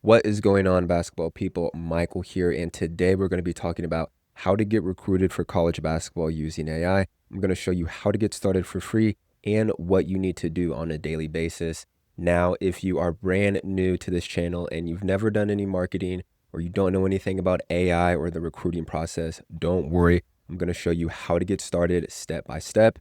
What is going on, basketball people? Michael here, and today we're going to be talking about how to get recruited for college basketball using AI. I'm going to show you how to get started for free and what you need to do on a daily basis. Now, if you are brand new to this channel and you've never done any marketing or you don't know anything about AI or the recruiting process, don't worry. I'm going to show you how to get started step by step.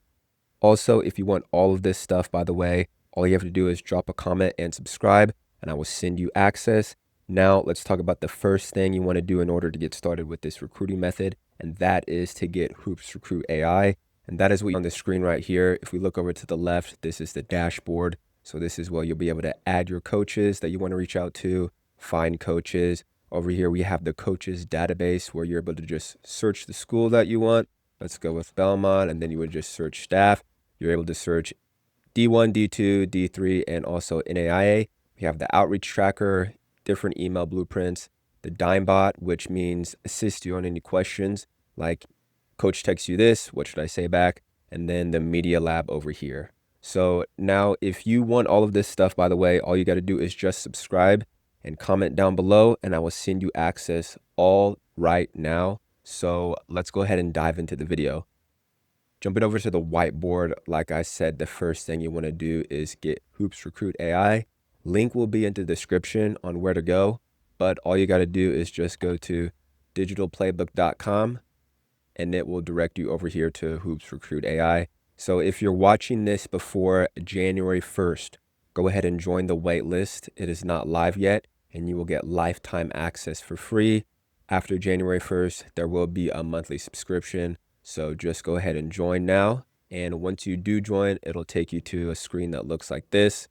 Also, if you want all of this stuff, by the way, all you have to do is drop a comment and subscribe, and I will send you access. Now, let's talk about the first thing you want to do in order to get started with this recruiting method, and that is to get HoopsRecruit AI. And that is what on the screen right here. If we look over to the left, this is the dashboard. So this is where you'll be able to add your coaches that you want to reach out to, find coaches. Over here, we have the coaches database where you're able to just search the school that you want. Let's go with Belmont, and then you would just search staff. You're able to search D1, D2, D3, and also NAIA. We have the outreach tracker, different email blueprints, the DimeBot, which means assist you on any questions, like coach texts you this, what should I say back? And then the media lab over here. So now if you want all of this stuff, by the way, all you got to do is just subscribe and comment down below, and I will send you access all right now. So let's go ahead and dive into the video. Jumping over to the whiteboard, like I said, the first thing you want to do is get HoopsRecruit AI. Link will be in the description on where to go, but all you got to do is just go to digitalplaybook.com and it will direct you over here to HoopsRecruit AI. So if you're watching this before January 1st, go ahead and join the wait list. It is not live yet, and you will get lifetime access for free. After January 1st, there will be a monthly subscription. So just go ahead and join now. And once you do join, it'll take you to a screen that looks like this,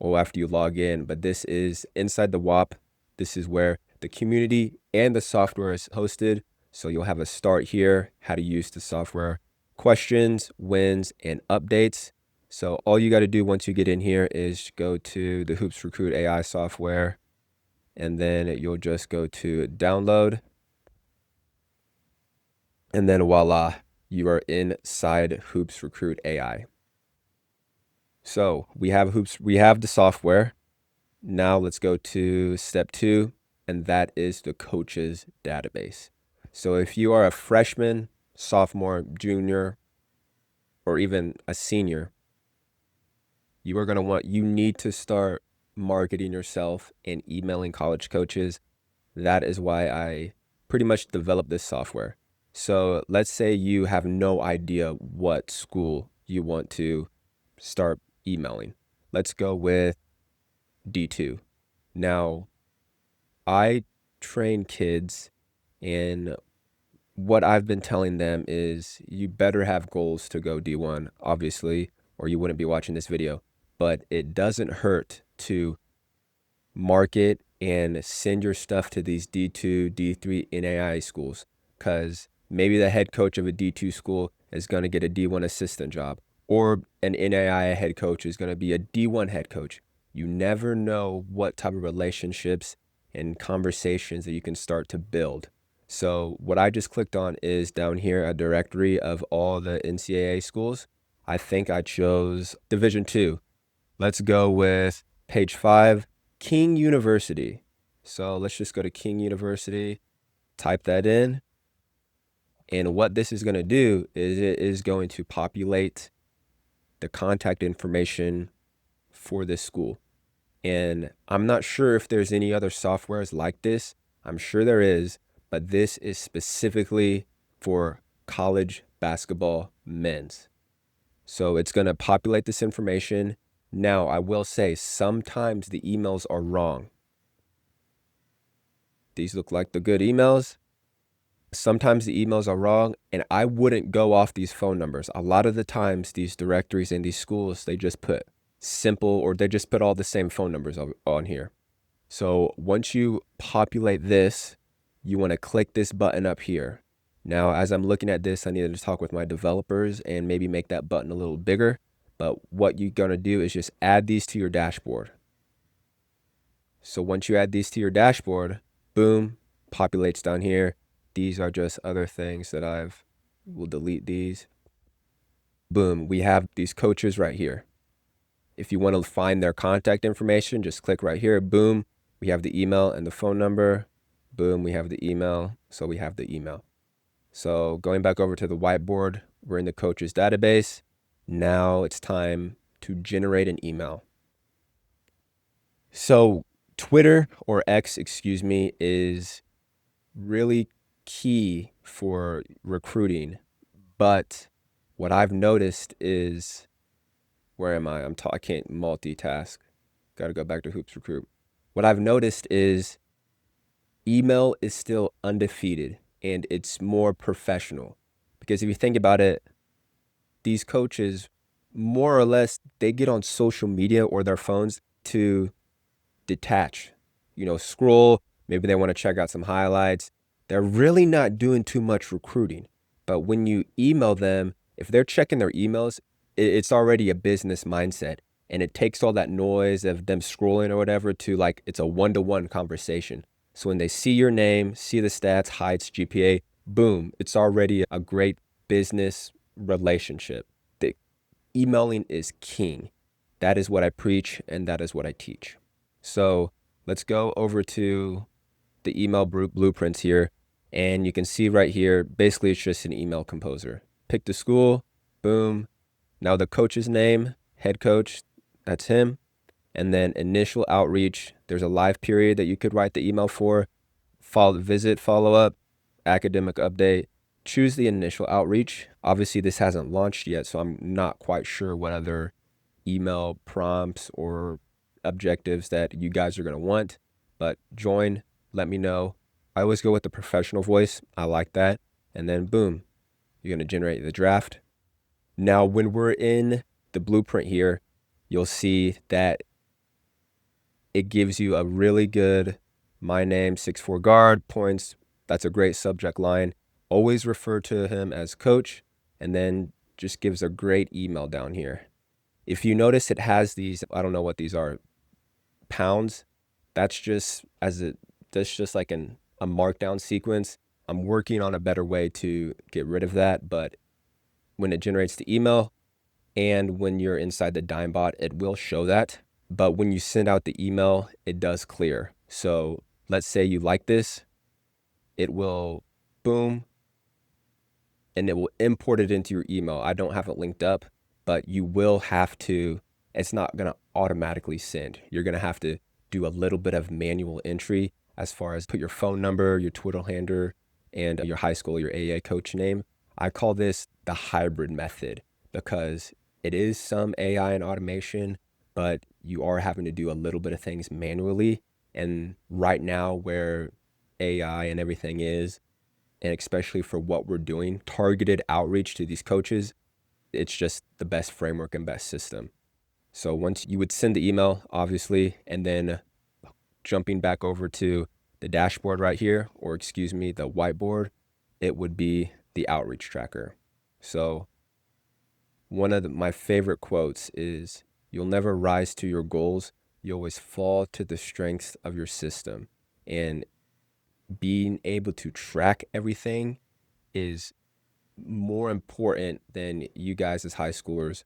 or after you log in. But this is inside the WAP. This is where the community and the software is hosted. So you'll have a start here, how to use the software, questions, wins, and updates. So all you got to do once you get in here is go to the HoopsRecruit AI software, and then you'll just go to download. And then voila, you are inside HoopsRecruit AI. So we have the software. Now let's go to step 2, and that is the coaches database. So if you are a freshman, sophomore, junior, or even a senior, you need to start marketing yourself and emailing college coaches. That is why I pretty much developed this software. So let's say you have no idea what school you want to start emailing. Let's go with D2. Now, I train kids, and what I've been telling them is you better have goals to go D1, obviously, or you wouldn't be watching this video. But it doesn't hurt to market and send your stuff to these D2, D3 NAIA schools, because maybe the head coach of a D2 school is going to get a D1 assistant job, or an NAIA head coach is going to be a D1 head coach. You never know what type of relationships and conversations that you can start to build. So what I just clicked on is down here a directory of all the NCAA schools. I think I chose Division II. Let's go with page 5, King University. So let's just go to King University, type that in. And what this is going to do is it is going to populate the contact information for this school. And I'm not sure if there's any other softwares like this. I'm sure there is, but this is specifically for college basketball men's. So it's going to populate this information. Now, I will say sometimes the emails are wrong. These look like the good emails. Sometimes the emails are wrong, and I wouldn't go off these phone numbers. A lot of the times, these directories in these schools, they just put simple, or they just put all the same phone numbers on here. So once you populate this, you want to click this button up here. Now, as I'm looking at this, I need to talk with my developers and maybe make that button a little bigger. But what you're going to do is just add these to your dashboard. So once you add these to your dashboard, boom, populates down here. These are just other things that we'll delete these. Boom, we have these coaches right here. If you want to find their contact information, just click right here, boom, We have the email and the phone number. Boom, we have the email. So we have the email. So going back over to the whiteboard, we're in the coach's database. Now it's time to generate an email. So Twitter, or X, excuse me, is really key for recruiting. But what I've noticed is, where am I? I can't multitask. Got to go back to Hoops Recruit. What I've noticed is email is still undefeated and it's more professional. Because if you think about it, these coaches, more or less, they get on social media or their phones to detach, scroll. Maybe they want to check out some highlights. They're really not doing too much recruiting. But when you email them, if they're checking their emails, it's already a business mindset. And it takes all that noise of them scrolling or whatever to like it's a one-to-one conversation. So when they see your name, see the stats, heights, GPA, boom, it's already a great business relationship. The emailing is king. That is what I preach and that is what I teach. So let's go over to the email blueprints here. And you can see right here, basically it's just an email composer. Pick the school, boom. Now the coach's name, head coach, that's him. And then initial outreach, there's a live period that you could write the email for. Visit, follow up, academic update. Choose the initial outreach. Obviously this hasn't launched yet, so I'm not quite sure what other email prompts or objectives that you guys are going to want, but join, let me know. I always go with the professional voice. I like that. And then boom, you're going to generate the draft. Now, when we're in the blueprint here, you'll see that it gives you a really good, my name, 6'4" guard, points. That's a great subject line. Always refer to him as coach, and then just gives a great email down here. If you notice, it has these, I don't know what these are, pounds. That's just like a markdown sequence. I'm working on a better way to get rid of that, but when it generates the email and when you're inside the dime bot, it will show that. But when you send out the email, it does clear. So let's say you like this, it will boom, and it will import it into your email. I don't have it linked up, but you will have to, it's not going to automatically send. You're going to have to do a little bit of manual entry as far as put your phone number, your Twitter handle, and your high school, your AA coach name. I call this the hybrid method because it is some AI and automation, but you are having to do a little bit of things manually. And right now where AI and everything is, and especially for what we're doing, targeted outreach to these coaches, it's just the best framework and best system. So once you would send the email, obviously, and then jumping back over to the dashboard right here, or excuse me, the whiteboard, it would be the outreach tracker. So one of my favorite quotes is, "You'll never rise to your goals. You always fall to the strengths of your system." And being able to track everything is more important than you guys as high schoolers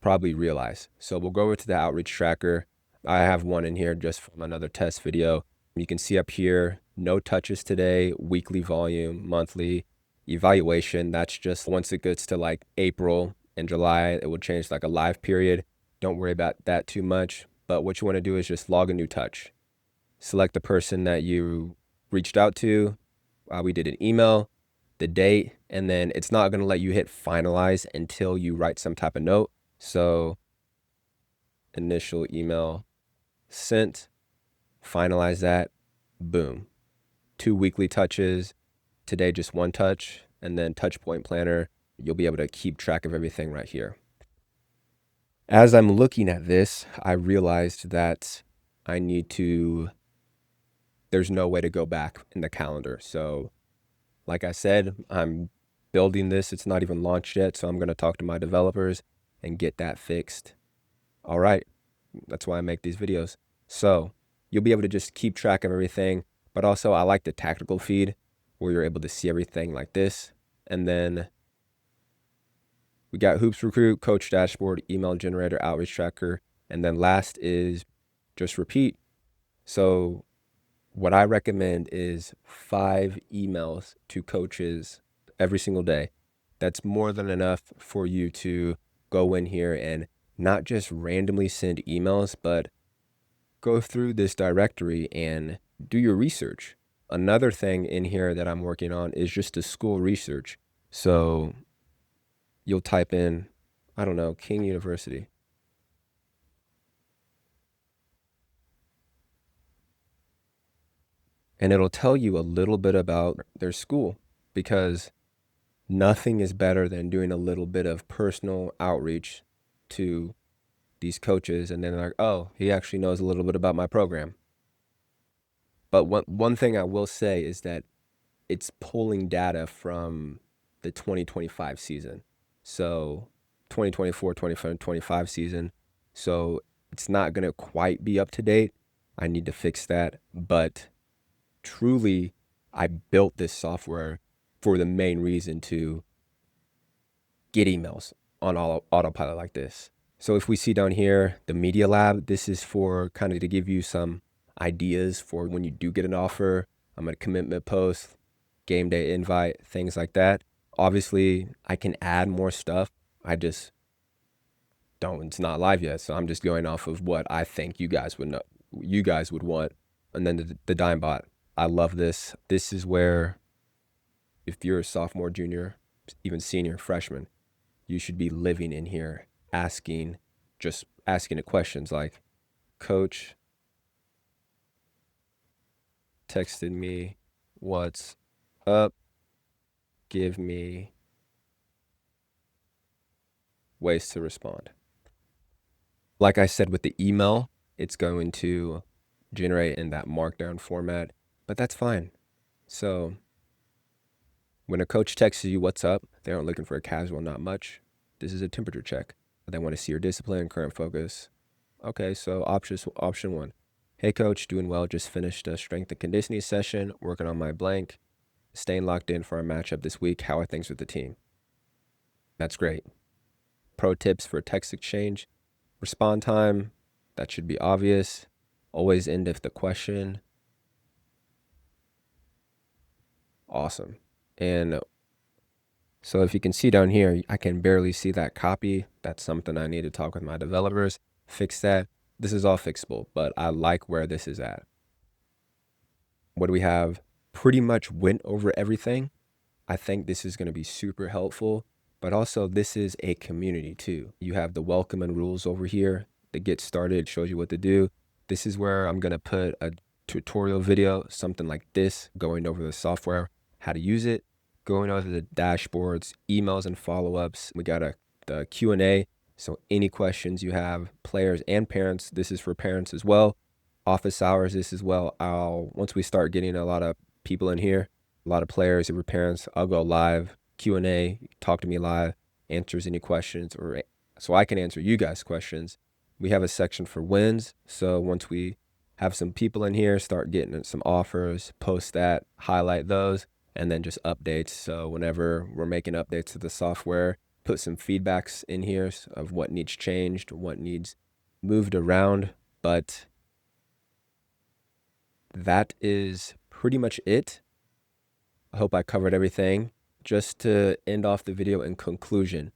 probably realize. So we'll go over to the outreach tracker. I have one in here just from another test video. You can see up here, no touches today, weekly volume, monthly evaluation. That's just once it gets to like April and July, it will change like a live period. Don't worry about that too much. But what you want to do is just log a new touch. Select the person that you reached out to. We did an email, the date, and then it's not going to let you hit finalize until you write some type of note. So initial email sent, finalize that, boom. 2 weekly touches, today just 1 touch, and then touch point planner. You'll be able to keep track of everything right here. As I'm looking at this, I realized that there's no way to go back in the calendar. So like I said, I'm building this. It's not even launched yet. So I'm going to talk to my developers and get that fixed. All right. That's why I make these videos. So you'll be able to just keep track of everything. But also I like the tactical feed where you're able to see everything like this. And then we got Hoops Recruit, Coach Dashboard, Email Generator, Outreach Tracker. And then last is just repeat. So what I recommend is 5 emails to coaches every single day. That's more than enough for you to go in here and not just randomly send emails, but go through this directory and do your research. Another thing in here that I'm working on is just a school research. So you'll type in, I don't know, King University, and it'll tell you a little bit about their school, because nothing is better than doing a little bit of personal outreach to these coaches, and then they're like, oh, he actually knows a little bit about my program. But one thing I will say is that it's pulling data from the 2025 season. So 2024, 2025 season. So it's not going to quite be up to date. I need to fix that. But truly, I built this software for the main reason to get emails on autopilot like this. So if we see down here, the Media Lab, this is for kind of to give you some ideas for when you do get an offer. I'm a commitment post, game day invite, things like that. Obviously, I can add more stuff. I just don't, it's not live yet. So I'm just going off of what I think you guys would know, you guys would want. And then the Dime Bot. I love this. This is where if you're a sophomore, junior, even senior, freshman, you should be living in here just asking the questions like, Coach texted me, what's up? Give me ways to respond. Like I said, with the email, it's going to generate in that markdown format, but that's fine. So when a coach texts you, what's up? They aren't looking for a casual, not much. This is a temperature check. They want to see your discipline, current focus. Okay, so option one. Hey coach, doing well. Just finished a strength and conditioning session, working on my blank, staying locked in for our matchup this week. How are things with the team? That's great. Pro tips for text exchange. Respond time, that should be obvious. Always end if the question. Awesome. And so if you can see down here, I can barely see that copy. That's something I need to talk with my developers, fix that. This is all fixable, but I like where this is at. What do we have? Pretty much went over everything. I think this is going to be super helpful, but also this is a community too. You have the welcome and rules over here. To get started, shows you what to do. This is where I'm going to put a tutorial video, something like this, going over the software, how to use it, going over the dashboards, emails and follow-ups. We got the Q&A. So any questions you have, players and parents, this is for parents as well. Office hours, this as well. Once we start getting a lot of people in here, a lot of players and parents, I'll go live, Q&A, talk to me live, answers any questions, or so I can answer you guys' questions. We have a section for wins. So once we have some people in here, start getting some offers, post that, highlight those, and then just updates. So whenever we're making updates to the software, put some feedbacks in here of what needs changed, what needs moved around. But that is pretty much it. I hope I covered everything. Just to end off the video in conclusion,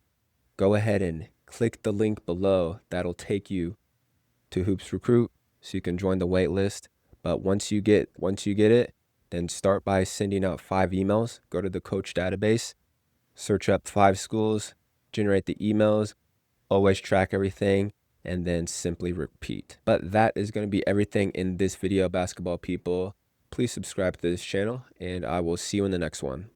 go ahead and click the link below. That'll take you to HoopsRecruit so you can join the wait list. But once you get it, then start by sending out 5 emails. Go to the coach database, search up 5 schools, generate the emails, always track everything, and then simply repeat. But that is going to be everything in this video, basketball people. Please subscribe to this channel, and I will see you in the next one.